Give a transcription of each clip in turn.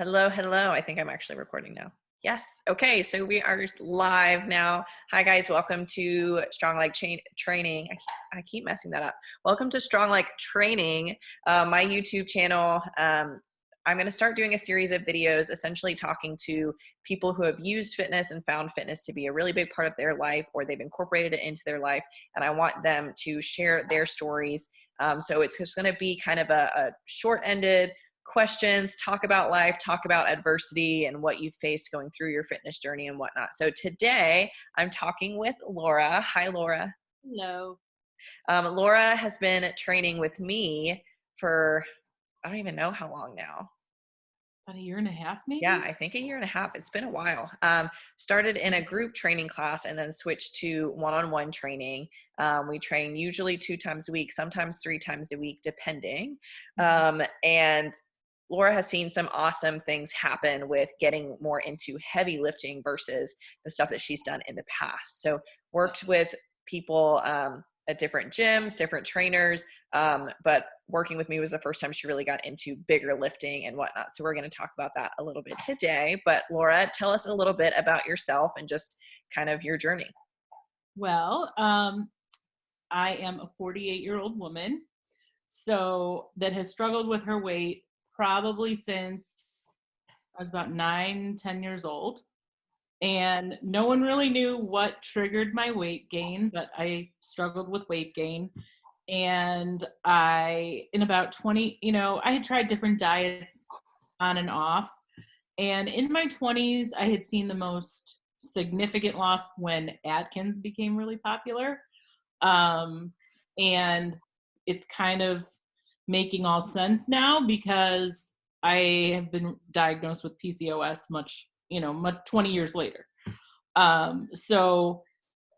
Hello, hello. I think I'm actually recording now. Yes. Okay. So we are live now. Hi guys. Welcome to Training. I keep messing that up. Welcome to Stronglike Training, my YouTube channel. I'm going to start doing a series of videos essentially talking to people who have used fitness and found fitness to be a really big part of their life, or they've incorporated it into their life. And I want them to share their stories. So it's just going to be kind of a short-ended questions, talk about life, talk about adversity and what you've faced going through your fitness journey and whatnot. So today I'm talking with Laura. Hi, Laura. Hello. Laura has been training with me for, I don't even know how long now. About a year and a half, maybe? Yeah, I think a year and a half. It's been a while. Started in a group training class and then switched to one-on-one training. We train usually 2 times a week, sometimes 3 times a week, depending. And Laura has seen some awesome things happen with getting more into heavy lifting versus the stuff that she's done in the past. So worked with people at different gyms, different trainers, but working with me was the first time she really got into bigger lifting and whatnot. So we're going to talk about that a little bit today. But Laura, tell us a little bit about yourself and just kind of your journey. Well, I am a 48-year-old woman, so that has struggled with her weight probably since I was about 9-10 years old. And no one really knew what triggered my weight gain, but I struggled with weight gain. And in about 20, I had tried different diets on and off. And in my 20s, I had seen the most significant loss when Atkins became really popular. And it's kind of making all sense now because I have been diagnosed with PCOS much 20 years later. So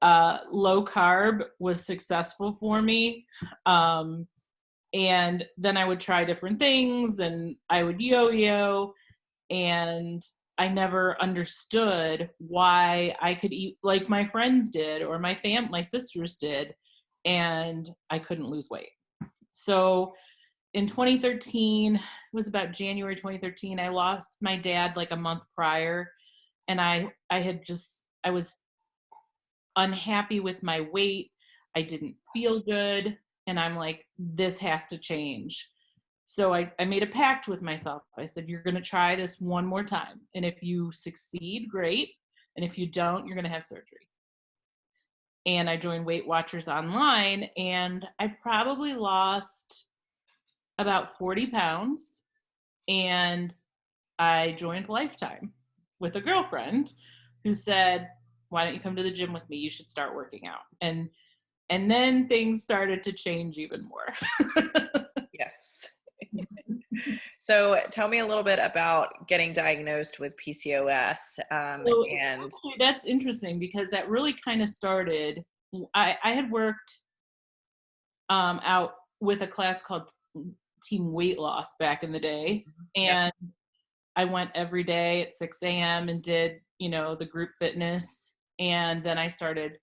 low carb was successful for me. And then I would try different things and I would yo-yo, and I never understood why I could eat like my friends did or my sisters did, and I couldn't lose weight. So in 2013, it was about January 2013, I lost my dad like a month prior, and I was unhappy with my weight. I didn't feel good, and I'm like, this has to change. So I made a pact with myself. I said, you're going to try this one more time. And if you succeed, great. And if you don't, you're going to have surgery. And I joined Weight Watchers online, and I probably lost about 40 pounds. And I joined Lifetime with a girlfriend who said, why don't you come to the gym with me? You should start working out. And then things started to change even more. Yes. So tell me a little bit about getting diagnosed with PCOS. Actually, that's interesting because that really kind of started, I had worked out with a class called Team Weight Loss back in the day. And I went every day at 6 a.m. and did, the group fitness. And then I started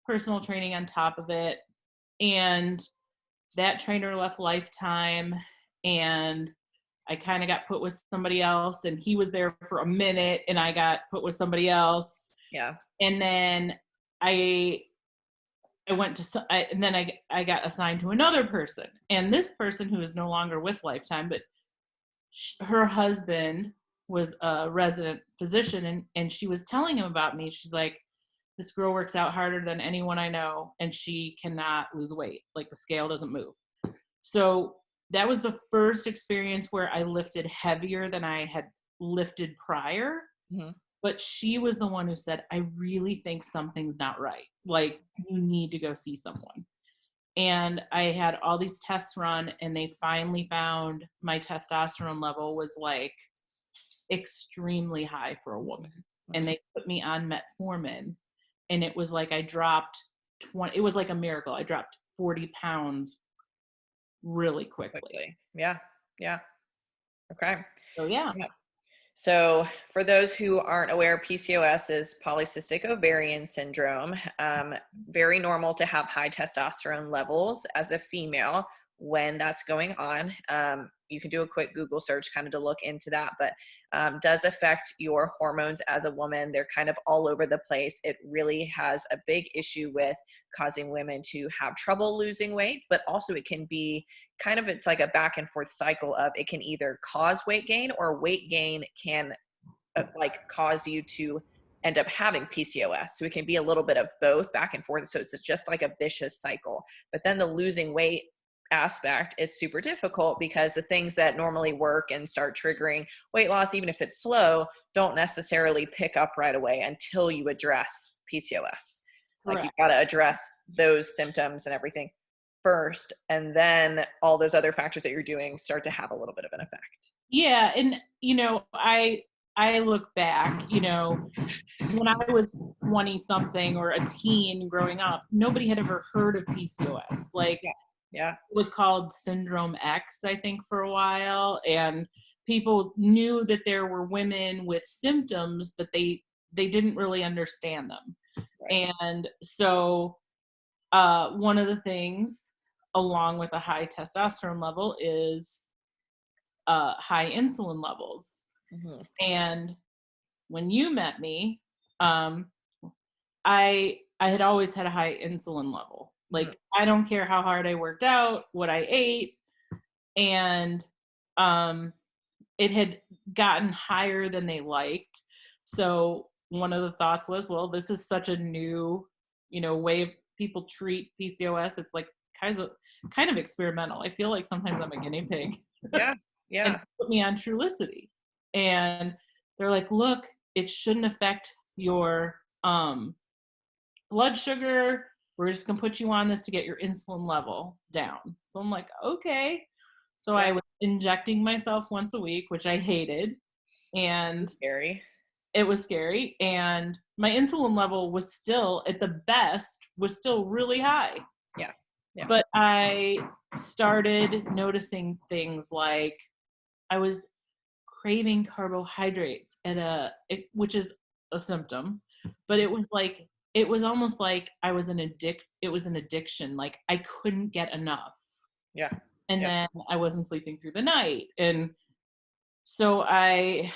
personal training on top of it. And that trainer left Lifetime, and I kind of got put with somebody else, and he was there for a minute and I got put with somebody else. Yeah. And then I went to, and then I got assigned to another person, and this person who is no longer with Lifetime, but her husband was a resident physician, and she was telling him about me. She's like, this girl works out harder than anyone I know, and she cannot lose weight. Like, the scale doesn't move. So that was the first experience where I lifted heavier than I had lifted prior. Mm-hmm. But she was the one who said, I really think something's not right. Like, you need to go see someone. And I had all these tests run, and they finally found my testosterone level was like extremely high for a woman. Mm-hmm. And they put me on metformin, and it was like I dropped it was like a miracle. I dropped 40 pounds really quickly. Yeah. Okay. So yeah. So for those who aren't aware, PCOS is polycystic ovarian syndrome. Very normal to have high testosterone levels as a female. when that's going on. You can do a quick Google search kind of to look into that, but does affect your hormones as a woman. They're kind of all over the place. It really has a big issue with causing women to have trouble losing weight, but also it can be kind of, it's like a back and forth cycle of, it can either cause weight gain, or weight gain can like cause you to end up having PCOS. So it can be a little bit of both, back and forth. So it's just like a vicious cycle. But then the losing weight aspect is super difficult, because the things that normally work and start triggering weight loss, even if it's slow, don't necessarily pick up right away until you address PCOS. Like Correct. you've got to address those symptoms and everything first, and then all those other factors that you're doing start to have a little bit of an effect. Yeah, and I look back, when I was 20 something or a teen growing up, nobody had ever heard of PCOS. Like, Yeah. Yeah. it was called Syndrome X, I think, for a while, and people knew that there were women with symptoms, but they didn't really understand them. Right. And so one of the things, along with a high testosterone level, is high insulin levels. Mm-hmm. And when you met me, um, I had always had a high insulin level. Like, Mm-hmm. I don't care how hard I worked out, what I ate, and it had gotten higher than they liked. So one of the thoughts was, well, this is such a new, way of people treat PCOS. It's like kind of experimental. I feel like sometimes I'm a guinea pig. Yeah. And Yeah. put me on Trulicity. And they're like, look, it shouldn't affect your blood sugar. We're just gonna put you on this to get your insulin level down. So I'm like, okay. So Yeah. I was injecting myself once a week, which I hated, and Scary. it was scary. And my insulin level was still, at the best, was still really high. Yeah. Yeah. But I started noticing things like I was craving carbohydrates which is a symptom, but it was almost like it was an addiction. Like, I couldn't get enough. Yeah. And Yeah. then I wasn't sleeping through the night. And so I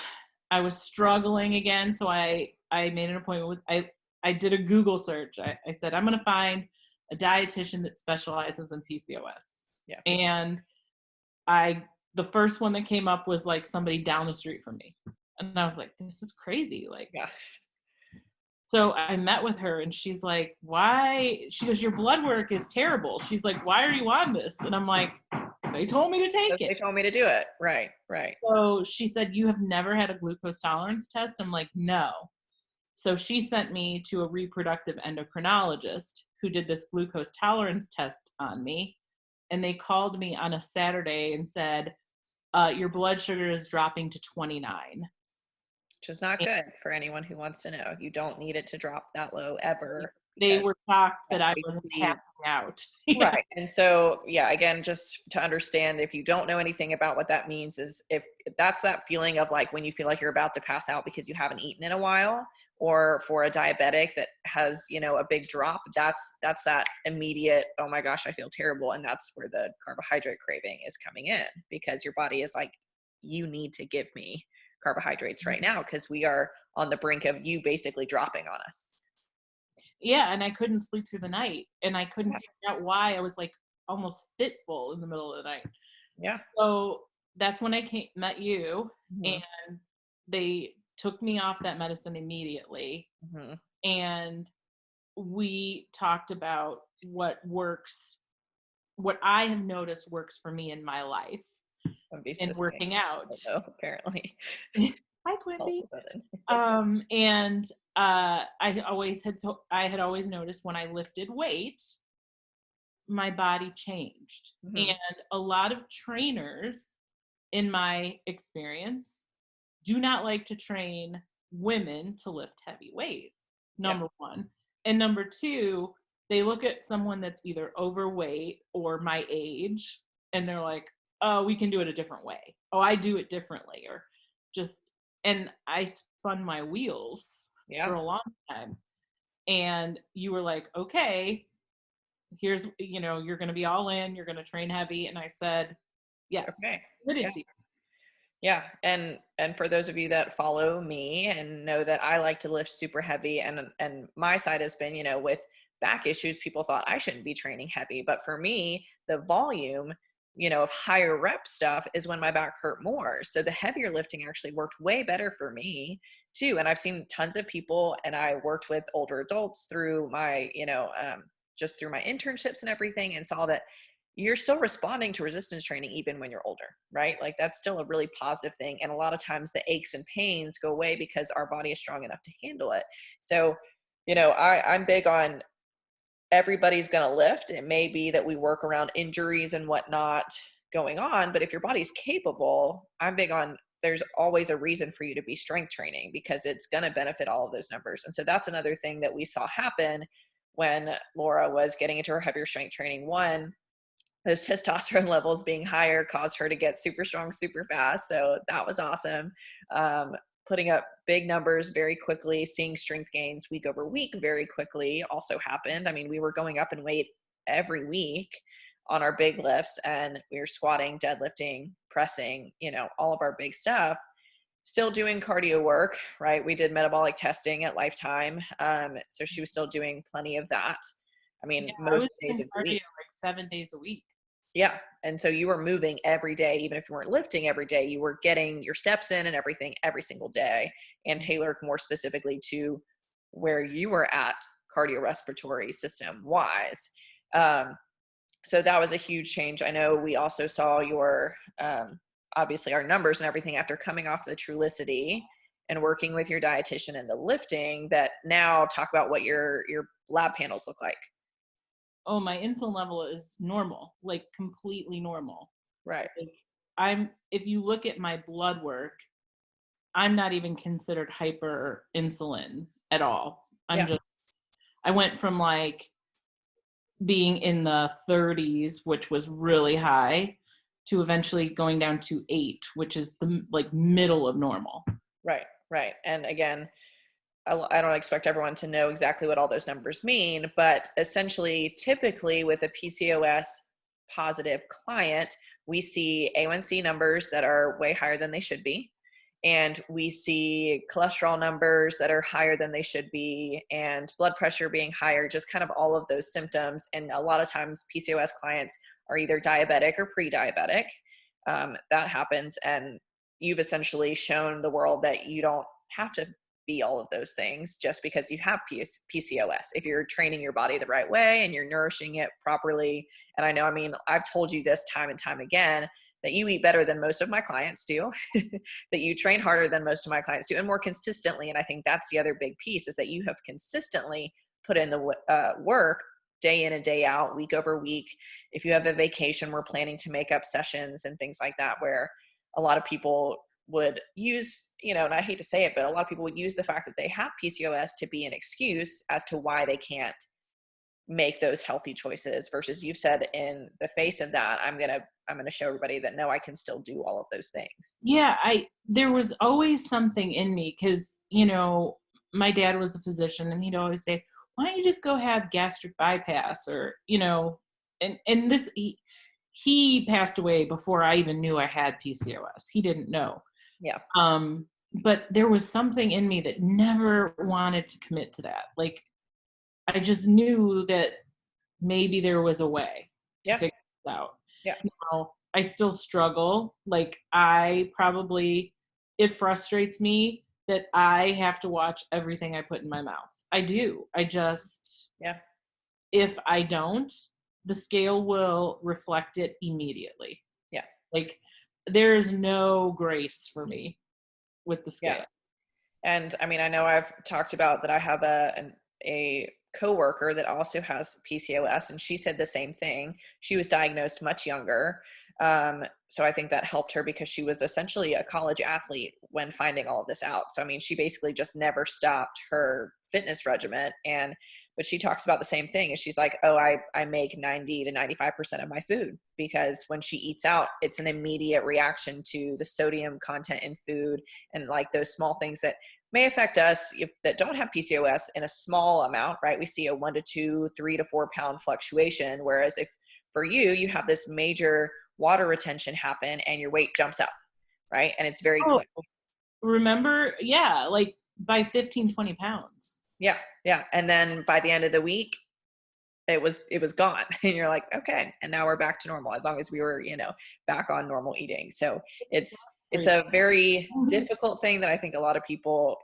was struggling again. So I made an appointment with, I did a Google search. I said, I'm going to find a dietitian that specializes in PCOS. Yeah. And the first one that came up was like somebody down the street from me. And I was like, this is crazy. Like, Yeah. so I met with her, and she's like, why? She goes, your blood work is terrible. She's like, why are you on this? And I'm like, they told me to take They it. told me to do it. Right. Right. So she said, you have never had a glucose tolerance test? I'm like, no. So she sent me to a reproductive endocrinologist who did this glucose tolerance test on me. And they called me on a Saturday and said, your blood sugar is dropping to 29. Which is not good for anyone who wants to know. You don't need it to drop that low ever. They were shocked that That's I was basically passing out. Yeah. right. And so, yeah, again, just to understand, if you don't know anything about what that means, is if that's that feeling of like when you feel like you're about to pass out because you haven't eaten in a while, or for a diabetic that has, a big drop, that's that immediate, oh my gosh, I feel terrible. And that's where the carbohydrate craving is coming in, because your body is like, you need to give me carbohydrates right now, because we are on the brink of you basically dropping on us. Yeah, and I couldn't sleep through the night, and I couldn't Yeah. figure out why. I was like almost fitful in the middle of the night. Yeah. So that's when I met you, Mm-hmm. and they took me off that medicine immediately. Mm-hmm. And we talked about what I have noticed works for me in my life in working out. Apparently. Hi, Quimby. All of a sudden. And I had always noticed when I lifted weight, my body changed. Mm-hmm. And a lot of trainers, in my experience, do not like to train women to lift heavy weight, number one. And number two, they look at someone that's either overweight or my age, and they're like, oh, we can do it a different way. Oh, I do it differently. Or just, and I spun my wheels for a long time. And you were like, okay, here's, you're going to be all in, you're going to train heavy. And I said, yes, Okay. committed Yeah. to you. Yeah. And for those of you that follow me and know that I like to lift super heavy, and my side has been, with back issues, people thought I shouldn't be training heavy. But for me, the volume, of higher rep stuff is when my back hurt more. So the heavier lifting actually worked way better for me too. And I've seen tons of people, and I worked with older adults through my, just through my internships and everything, and saw that you're still responding to resistance training even when you're older, right? Like that's still a really positive thing. And a lot of times the aches and pains go away because our body is strong enough to handle it. So, I'm big on everybody's going to lift. It may be that we work around injuries and whatnot going on, but if your body's capable, I'm big on there's always a reason for you to be strength training because it's going to benefit all of those numbers. And so that's another thing that we saw happen when Laura was getting into her heavier strength training. One, those testosterone levels being higher caused her to get super strong super fast. So that was awesome. Putting up big numbers very quickly, seeing strength gains week over week very quickly also happened. I mean, we were going up in weight every week on our big lifts, and we were squatting, deadlifting, pressing, all of our big stuff. Still doing cardio work, right? We did metabolic testing at Lifetime. So she was still doing plenty of that. I mean, Yeah, I most was days doing of the cardio week. like 7 days a week. Yeah. And so you were moving every day, even if you weren't lifting every day, you were getting your steps in and everything every single day, and tailored more specifically to where you were at cardiorespiratory system wise. So that was a huge change. I know we also saw your, obviously our numbers and everything after coming off the Trulicity and working with your dietitian and the lifting. That now talk about what your lab panels look like. Oh, my insulin level is normal, like completely normal. Right. Like if you look at my blood work, I'm not even considered hyper insulin at all. Yeah. I went from like being in the 30s, which was really high, to eventually going down to 8, which is the like middle of normal. Right. Right. And again, I don't expect everyone to know exactly what all those numbers mean, but essentially, typically with a PCOS positive client, we see A1C numbers that are way higher than they should be. And we see cholesterol numbers that are higher than they should be, and blood pressure being higher, just kind of all of those symptoms. And a lot of times PCOS clients are either diabetic or pre-diabetic. That happens. And you've essentially shown the world that you don't have to be all of those things just because you have PCOS. If you're training your body the right way and you're nourishing it properly. And I know, I mean, I've told you this time and time again, that you eat better than most of my clients do, that you train harder than most of my clients do, and more consistently. And I think that's the other big piece, is that you have consistently put in the work day in and day out, week over week. If you have a vacation, we're planning to make up sessions and things like that, where a lot of people would use, and I hate to say it, but a lot of people would use the fact that they have PCOS to be an excuse as to why they can't make those healthy choices, versus you've said, in the face of that, I'm going to show everybody that no, I can still do all of those things. Yeah, there was always something in me, because my dad was a physician, and he'd always say, why don't you just go have gastric bypass, or and this he passed away before I even knew I had PCOS. He didn't know. Yeah. But there was something in me that never wanted to commit to that. Like, I just knew that maybe there was a way to Yeah. figure this out. Yeah. I still struggle. Like, it frustrates me that I have to watch everything I put in my mouth. I do. Yeah. If I don't, the scale will reflect it immediately. Yeah. Like, there is no grace for me with the scale. Yeah. And I mean, I know I've talked about that I have a coworker that also has PCOS, and she said the same thing. She was diagnosed much younger. So I think that helped her, because she was essentially a college athlete when finding all of this out. So, I mean, she basically just never stopped her fitness regimen. But she talks about the same thing, and she's like, oh, I make 90 to 95% of my food, because when she eats out, it's an immediate reaction to the sodium content in food, and like those small things that may affect us that don't have PCOS in a small amount, right? We see a 1 to 2, 3 to 4 pound fluctuation. Whereas if for you have this major water retention happen and your weight jumps up, right? And it's very quick. Remember? Yeah. Like by 15, 20 pounds. Yeah. Yeah. And then by the end of the week, it was gone. And you're like, okay. And now we're back to normal, as long as we were, back on normal eating. So it's a very difficult thing that I think a lot of people,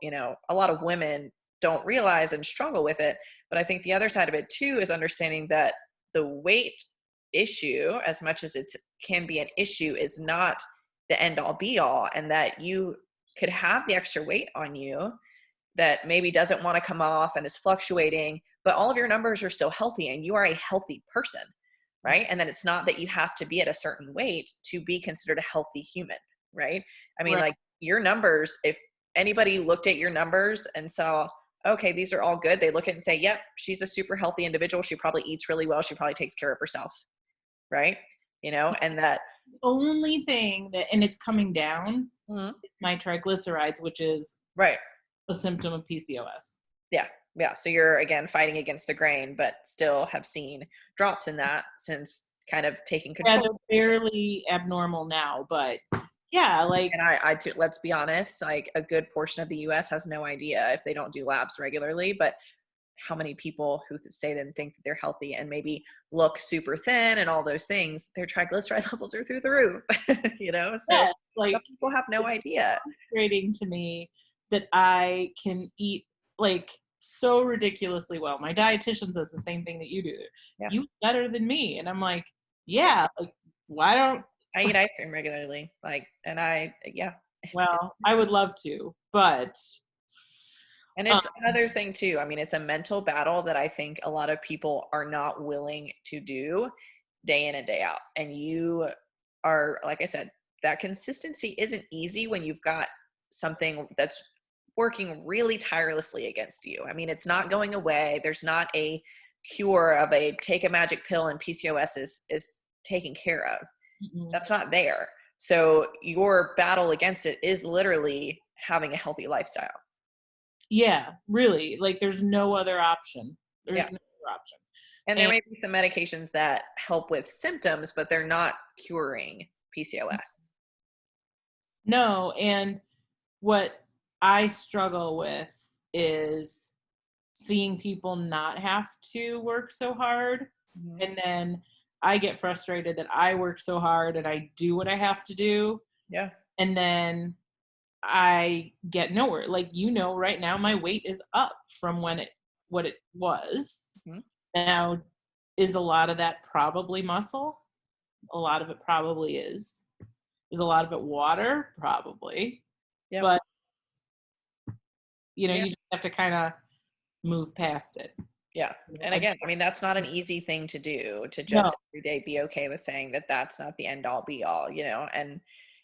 a lot of women don't realize and struggle with it. But I think the other side of it too is understanding that the weight issue, as much as it can be an issue, is not the end all be all, and that you could have the extra weight on you that maybe doesn't want to come off and is fluctuating, but all of your numbers are still healthy and you are a healthy person, right? And then it's not that you have to be at a certain weight to be considered a healthy human, right? I mean, like your numbers, if anybody looked at your numbers and saw, okay, these are all good, they look at it and say, yep, she's a super healthy individual. She probably eats really well. She probably takes care of herself, right? And that only thing that, and it's coming down, my triglycerides, which is a symptom of PCOS. Yeah. So you're, again, fighting against the grain, but still have seen drops in that since kind of taking control. Yeah, they're barely abnormal now, but yeah, like. And I let's be honest, like a good portion of the US has no idea, if they don't do labs regularly, but how many people who say and think that they're healthy and maybe look super thin and all those things, their triglyceride levels are through the roof, So yeah, like people have no idea. It's frustrating to me that I can eat like so ridiculously well. My dietitian says the same thing that you do. Yeah. You eat better than me. And I'm like, yeah, like why don't I eat ice cream regularly? Well, I would love to, but. And it's another thing too. I mean, it's a mental battle that I think a lot of people are not willing to do day in and day out. And you are, like I said, that consistency isn't easy when you've got something that's working really tirelessly against you. I mean, it's not going away. There's not a cure of a take a magic pill and PCOS is taken care of. Mm-hmm. That's not there. So your battle against it is literally having a healthy lifestyle. Yeah, really. Like there's no other option. There's no other option. And there may be some medications that help with symptoms, but they're not curing PCOS. No, and what I struggle with is seeing people not have to work so hard. Mm-hmm. And then I get frustrated that I work so hard and I do what I have to do. Yeah. And then I get nowhere. Like, right now my weight is up from what it was. Mm-hmm. Now, is a lot of that probably muscle? A lot of it probably is. Is a lot of it water? Probably. Yep. But, you just have to kind of move past it. Yeah. And again, I mean, that's not an easy thing to do, to just every day be okay with saying that that's not the end all be all, and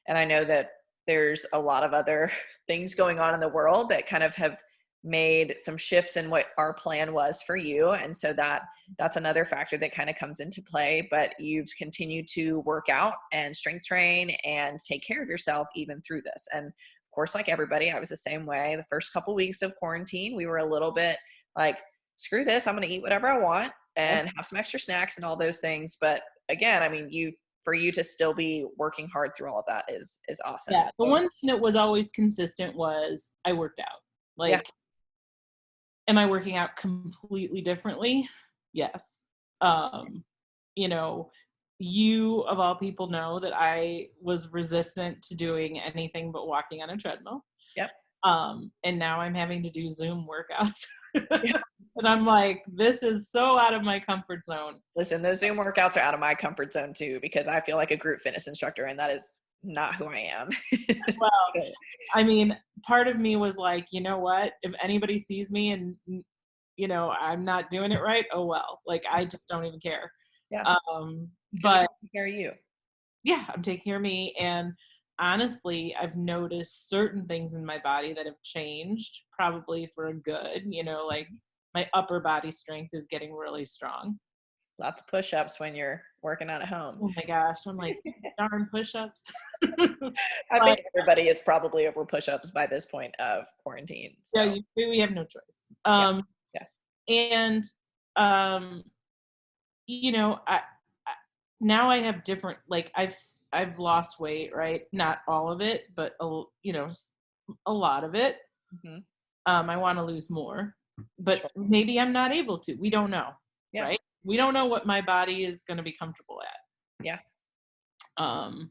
I know that there's a lot of other things going on in the world that kind of have made some shifts in what our plan was for you. And so that's another factor that kind of comes into play, but you've continued to work out and strength train and take care of yourself even through this. And of course, like everybody, I was the same way. The first couple weeks of quarantine, we were a little bit like, screw this, I'm going to eat whatever I want and have some extra snacks and all those things. But again, I mean, for you to still be working hard through all of that is awesome. Yeah. The one thing that was always consistent was I worked out. Like, am I working out completely differently? Yes. You of all people know that I was resistant to doing anything but walking on a treadmill. Yep. And now I'm having to do Zoom workouts. And I'm like, this is so out of my comfort zone. Listen, those Zoom workouts are out of my comfort zone too, because I feel like a group fitness instructor and that is not who I am. Well, I mean, part of me was like, you know what, if anybody sees me and, I'm not doing it right, oh well, like, I just don't even care. Yeah. But taking care of you. Yeah, I'm taking care of me. And honestly, I've noticed certain things in my body that have changed, probably for a good, like my upper body strength is getting really strong. Lots of push-ups when you're working out at home. Oh my gosh, I'm like, darn push-ups. I But think everybody is probably over push-ups by this point of quarantine. yeah, So we have no choice. yeah, yeah. And um, I now I have different, like I've lost weight, right? Not all of it, but a lot of it. Hmm. I want to lose more, but Sure. maybe I'm not able to. We don't know, Yeah, right? We don't know what my body is going to be comfortable at. yeah, Um,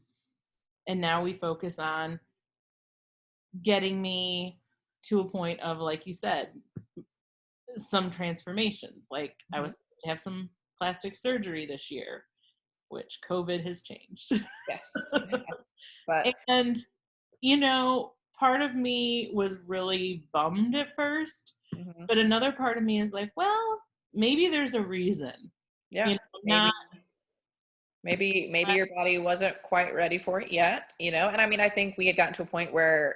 and now we focus on getting me to a point of, like you said, some transformation. Like I hmm, was supposed to have some plastic surgery this year, which COVID has changed. yes, yes. But And, part of me was really bummed at first, mhm, but another part of me is like, well, maybe there's a reason, yeah, not, maybe your body wasn't quite ready for it yet, and I mean, I think we had gotten to a point where,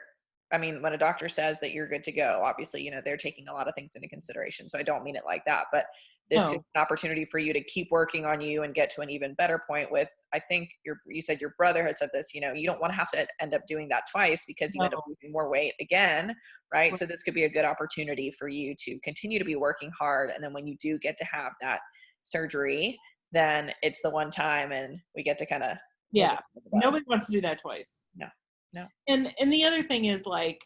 I mean, when a doctor says that you're good to go, obviously, they're taking a lot of things into consideration, so I don't mean it like that, but this is no, an opportunity for you to keep working on you and get to an even better point with, I think you said your brother had said this, you don't want to have to end up doing that twice because you no, end up losing more weight again, right? So this could be a good opportunity for you to continue to be working hard, and then when you do get to have that surgery, then it's the one time and we get to kind of nip yeah, it in the bud. nobody wants to do that twice. No, no. And the other thing is like,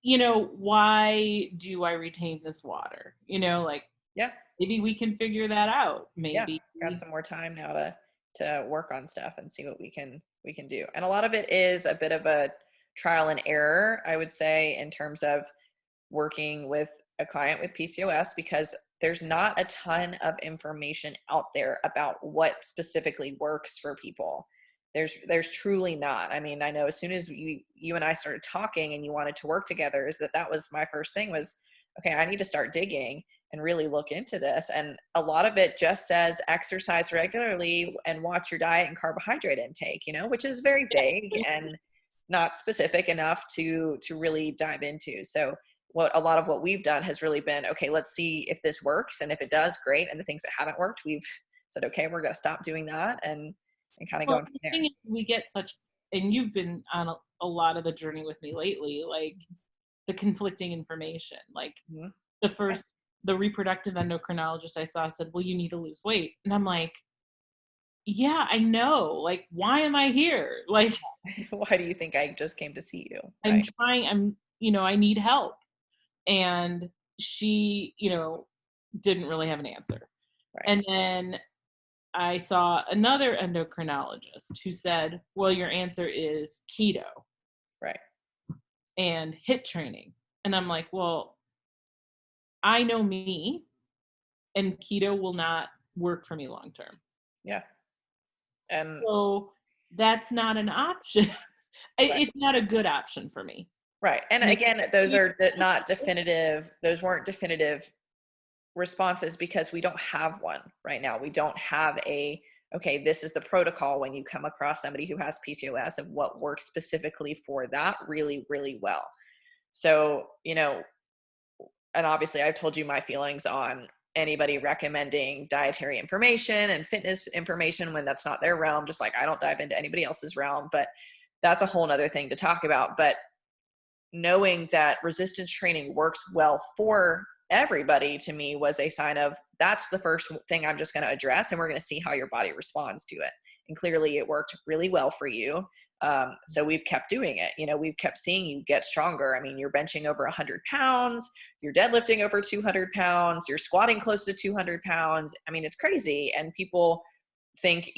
why do I retain this water? Like Yeah, maybe we can figure that out. yeah. Maybe, Got some more time now to work on stuff and see what we can do. And a lot of it is a bit of a trial and error, I would say, in terms of working with a client with PCOS, because there's not a ton of information out there about what specifically works for people. There's truly not. I mean, I know as soon as you and I started talking and you wanted to work together, is that was my first thing was, okay, I need to start digging and really look into this. And a lot of it just says exercise regularly and watch your diet and carbohydrate intake, which is very vague and not specific enough to really dive into. So a lot of what we've done has really been, okay, let's see if this works. And if it does, great. And the things that haven't worked, we've said, okay, we're going to stop doing that and kind of well, going from the there. thing is, we get such, and you've been on a lot of the journey with me lately, like the conflicting information. Like Mhm. the reproductive endocrinologist I saw said, well, you need to lose weight. And I'm like, yeah, I know. Like, why am I here? Like, Why do you think I just came to see you? I'm Right. trying, I need help. And she, didn't really have an answer. Right. And then I saw another endocrinologist who said, well, your answer is keto Right. and HIIT training. And I'm like, well, I know me, and keto will not work for me long term. Yeah. And So that's not an option. right. It's not a good option for me. Right. And You again, those know, are not definitive. Those weren't definitive responses because we don't have one right now. We don't have okay, this is the protocol when you come across somebody who has PCOS of what works specifically for that really, really well. So, and obviously I've told you my feelings on anybody recommending dietary information and fitness information when that's not their realm, just like I don't dive into anybody else's realm, but that's a whole nother thing to talk about. But knowing that resistance training works well for everybody to me was a sign of that's the first thing I'm just going to address, and we're going to see how your body responds to it. And clearly it worked really well for you. So we've kept doing it. We've kept seeing you get stronger. I mean, you're benching over 100 pounds, you're deadlifting over 200 pounds, you're squatting close to 200 pounds. I mean, it's crazy. And people think,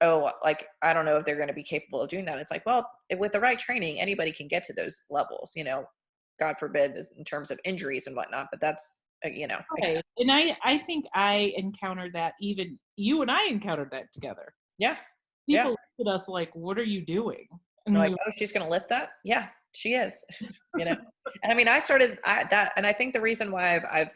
oh, like, I don't know if they're going to be capable of doing that. It's like, well, with the right training, anybody can get to those levels, God forbid in terms of injuries and whatnot, but that's, right. And I think I encountered that, even you and I encountered that together. yeah. People Yeah. looked at us like, what are you doing? And They're like, oh, she's going to lift that. Yeah, she is, And I mean, I started that. And I think the reason why I've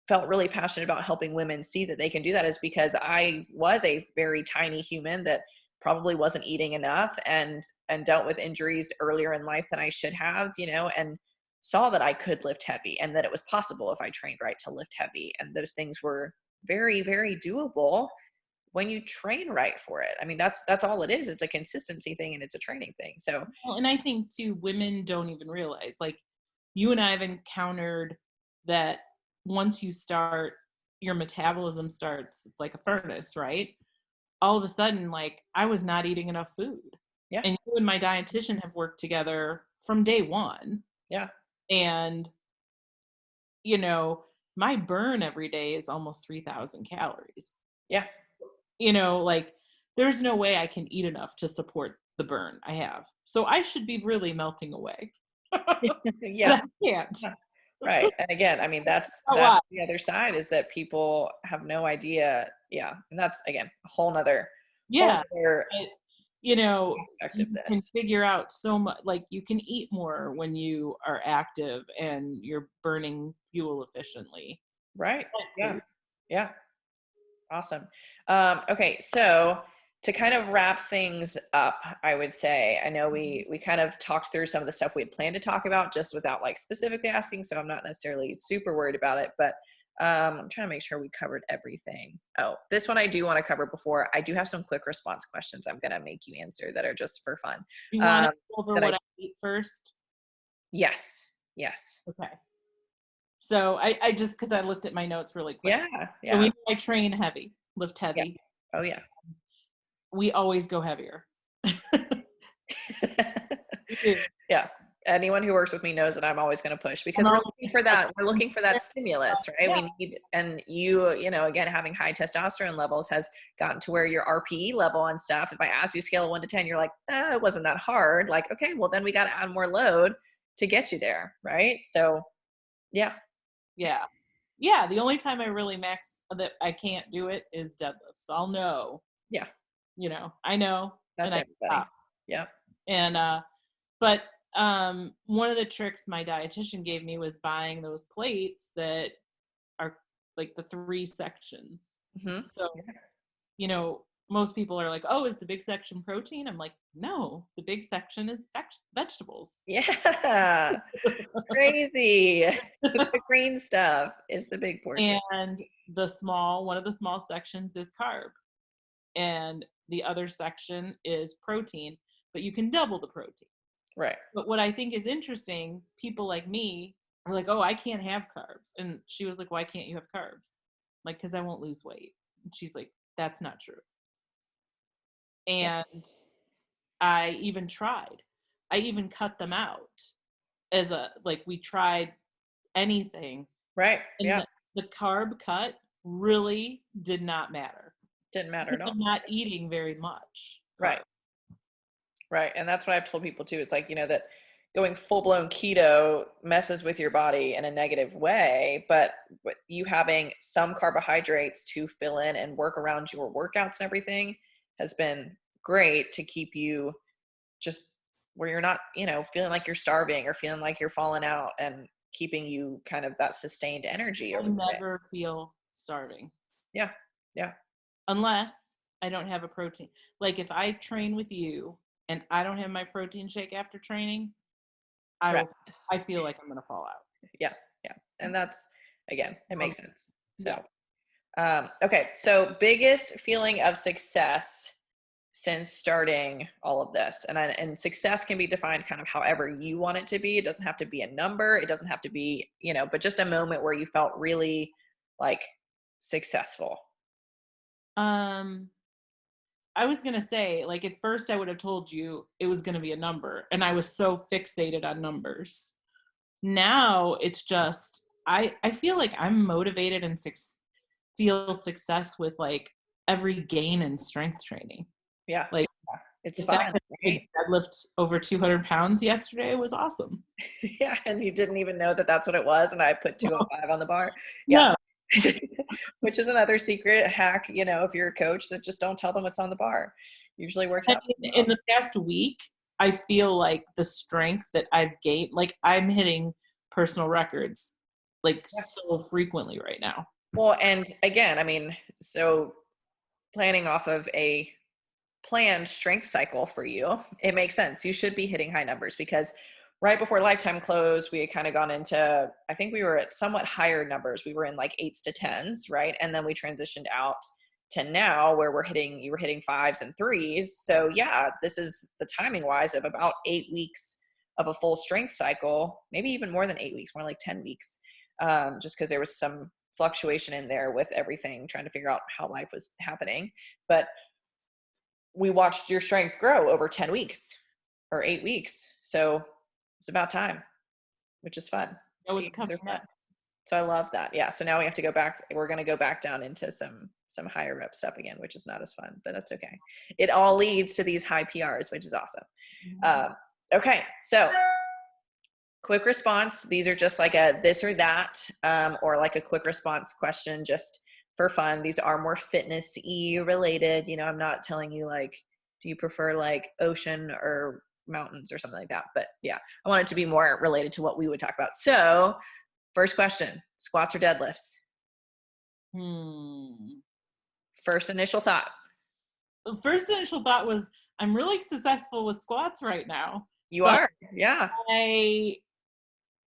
felt really passionate about helping women see that they can do that is because I was a very tiny human that probably wasn't eating enough and dealt with injuries earlier in life than I should have, and saw that I could lift heavy and that it was possible if I trained right to lift heavy. And those things were very, very doable when you train right for it. I mean, that's all it is. It's a consistency thing and it's a training thing. So, well, and I think too, women don't even realize, like, you and I have encountered that once you start, your metabolism starts, it's like a furnace, right? All of a sudden, like, I was not eating enough food. yeah, And you and my dietitian have worked together from day one. yeah, And, my burn every day is almost 3,000 calories. yeah, Like, there's no way I can eat enough to support the burn I have. So I should be really melting away. yeah. But I can't. Right. And again, I mean, that's A lot. the other side, is that people have no idea. Yeah. And that's, again, a whole nother Yeah. aspect You of can this. figure out so much, like, you can eat more when you are active and you're burning fuel efficiently. Right. Yeah. Food. Yeah. Awesome. Okay. So to kind of wrap things up, I would say, I know we kind of talked through some of the stuff we had planned to talk about just without like specifically asking. So I'm not necessarily super worried about it, but I'm trying to make sure we covered everything. Oh, this one I do want to cover before. I do have some quick response questions I'm going to make you answer that are just for fun. Do you want Um, to go over that what I eat first? yes. Yes. Okay. So I just, because I looked at my notes really quick. Yeah. So we Yeah. know I train heavy, lift Yeah. heavy. Oh, yeah. We always go heavier. We do. Yeah. Anyone who works with me knows that I'm always going to push, because we're looking for that. We're looking for that stimulus, right? Yeah. We need, and again, having high testosterone levels has gotten to where your RPE level and stuff, if I ask you scale of 1 to 10, you're like, it wasn't that hard. Like, okay, well then we got to add more load to get you there. Right. So yeah. Yeah. Yeah. The only time I really max that I can't do it is deadlifts. I'll know, Yeah. I know, and That's I everybody. stop. Yeah. And, but one of the tricks my dietitian gave me was buying those plates that are like the 3 sections. Mm-hmm. So, Yeah. Most people are like, oh, is the big section protein? I'm like, no, the big section is vegetables. Yeah. Crazy. The green stuff is the big portion. And one of the small sections is carb. And the other section is protein, but you can double the protein. Right. But what I think is interesting, people like me are like, oh, I can't have carbs. And she was like, why can't you have carbs? Like, because I won't lose weight. And she's like, that's not true. Yeah. And I even tried. I even cut them out we tried anything. Right. And Yeah. the carb cut really did not matter. Didn't matter at all. I'm not eating very much. Right. Right. And that's what I've told people too. It's like, that going full blown keto messes with your body in a negative way, but you having some carbohydrates to fill in and work around your workouts and everything has been great to keep you just where you're not, feeling like you're starving or feeling like you're falling out, and keeping you kind of that sustained energy I over the day. never feel starving. Yeah. Yeah. Unless I don't have a protein. Like, if I train with you and I don't have my protein shake after training, I feel like I'm going to fall out. Yeah. Yeah. And that's, again, it makes sense. So, yeah. Okay. So biggest feeling of success since starting all of this, and success can be defined kind of however you want it to be. It doesn't have to be a number. It doesn't have to be, but just a moment where you felt really like successful. I was going to say, like, at first I would have told you it was going to be a number, and I was so fixated on numbers. Now it's just, I feel like I'm motivated and feel success with like every gain in strength training. Yeah. Like, it's the fun. fact that I deadlift over 200 pounds yesterday was awesome. Yeah. And you didn't even know that that's what it was. And I put 205 on the bar. Yeah. No. Which is another secret hack, if you're a coach, that just don't tell them what's on the bar. Usually works out. In the past week, I feel like the strength that I've gained, like I'm hitting personal records like so frequently right now. Well, and again, I mean, so planning off of a planned strength cycle for you, it makes sense. You should be hitting high numbers because right before Lifetime closed, we had kind of gone into, I think we were at somewhat higher numbers. We were in like 8s to 10s, right? And then we transitioned out to now where you were hitting 5s and 3s. So yeah, this is the timing wise of about 8 weeks of a full strength cycle, maybe even more than 8 weeks, more like 10 weeks, just because there was some fluctuation in there with everything, trying to figure out how life was happening. But we watched your strength grow over 10 weeks or 8 weeks. So it's about time, which is fun. Oh, it's coming next. So I love that. Yeah. So now we have to go back. We're going to go back down into some higher rep stuff again, which is not as fun, but that's okay. It all leads to these high PRs, which is awesome. Okay. So quick response. These are just like a this or that, or like a quick response question, just for fun. These are more fitness-y related. You know, I'm not telling you like, do you prefer like ocean or mountains or something like that? But yeah, I want it to be more related to what we would talk about. So first question, squats or deadlifts? First initial thought. The first initial thought was, I'm really successful with squats right now. You are, yeah.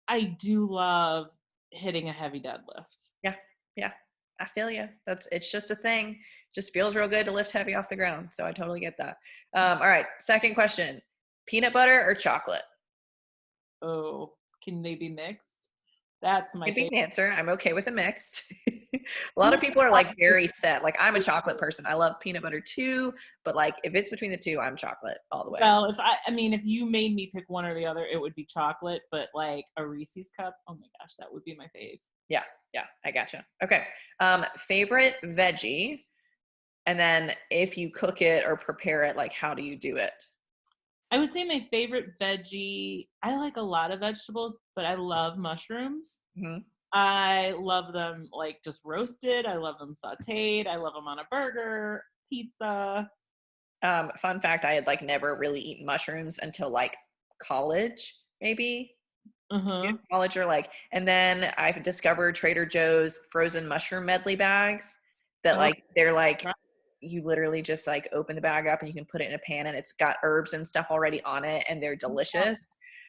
I do love hitting a heavy deadlift. Yeah. I feel you. It's just a thing. Just feels real good to lift heavy off the ground. So I totally get that. All right. Second question, peanut butter or chocolate? Oh, can they be mixed? That's my favorite answer. I'm okay with a mix. A lot of people are like very set. Like I'm a chocolate person. I love peanut butter too, but like if it's between the two, I'm chocolate all the way. Well, if you made me pick one or the other, it would be chocolate, but like a Reese's cup, oh my gosh, that would be my fave. Yeah, I gotcha. Okay. Favorite veggie, and then if you cook it or prepare it, like how do you do it? I would say my favorite veggie, I like a lot of vegetables, but I love mushrooms. Mm-hmm. I love them like just roasted. I love them sauteed. I love them on a burger, pizza. Fun fact, I had like never really eaten mushrooms until like college, maybe. College or like, and then I've discovered Trader Joe's frozen mushroom medley bags that like, they're like, you literally just like open the bag up and you can put it in a pan and it's got herbs and stuff already on it and they're delicious.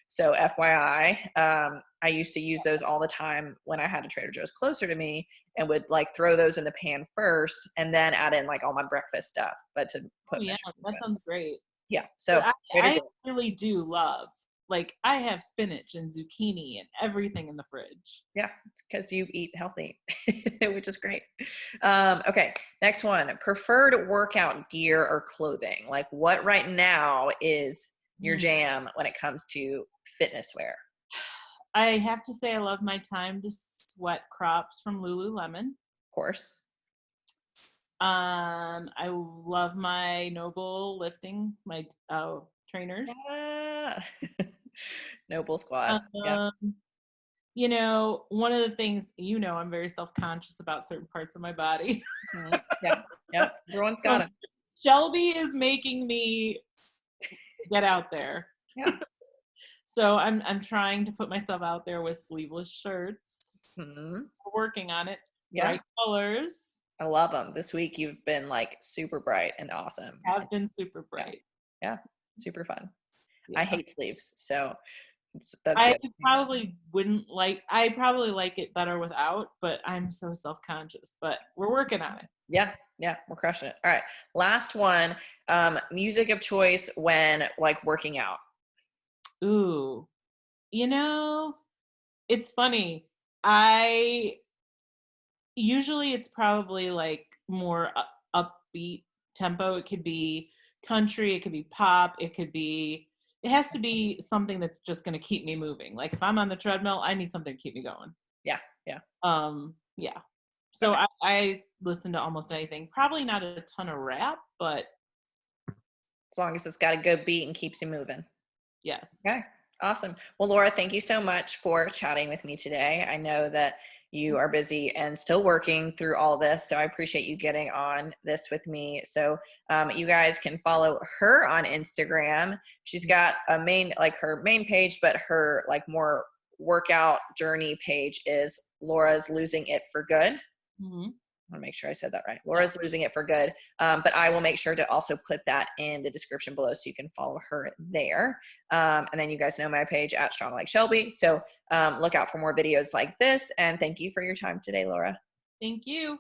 So FYI, I used to use those all the time when I had a Trader Joe's closer to me and would like throw those in the pan first and then add in like all my breakfast stuff. But to put that sounds great. Yeah. So I really do love, like I have spinach and zucchini and everything in the fridge. Yeah, it's because you eat healthy, which is great. Okay, next one, preferred workout gear or clothing. Like what right now is your jam when it comes to fitness wear? I have to say I love my Time to Sweat crops from Lululemon. Of course. I love my Noble lifting, my trainers. Yeah. Noble Squad. Yeah. You know, one of the things, I'm very self-conscious about certain parts of my body. Yeah. Everyone's got it. Shelby is making me get out there. Yeah. So I'm trying to put myself out there with sleeveless shirts. We're working on it. Yeah. Bright colors. I love them. This week you've been like super bright and awesome. Have been super bright. Yeah. Super fun. Yeah. I hate sleeves, so I probably like it better without, but I'm so self-conscious, but we're working on it. Yeah, we're crushing it. All right, last one, music of choice when like working out. Ooh, it's funny. Usually it's probably like more upbeat tempo. It could be country, it could be pop, it has to be something that's just going to keep me moving. Like if I'm on the treadmill, I need something to keep me going. Yeah. Yeah. So okay. I listen to almost anything. Probably not a ton of rap, but as long as it's got a good beat and keeps you moving. Yes. Okay. Awesome. Well, Laura, thank you so much for chatting with me today. I know that you are busy and still working through all this, so I appreciate you getting on this with me. So you guys can follow her on Instagram. She's got her main page, but her like more workout journey page is Laura's Losing It for Good. want to make sure I said that right. Laura's losing it for good. But I will make sure to also put that in the description below so you can follow her there. And then you guys know my page at Strong Like Shelby. So look out for more videos like this. And thank you for your time today, Laura. Thank you.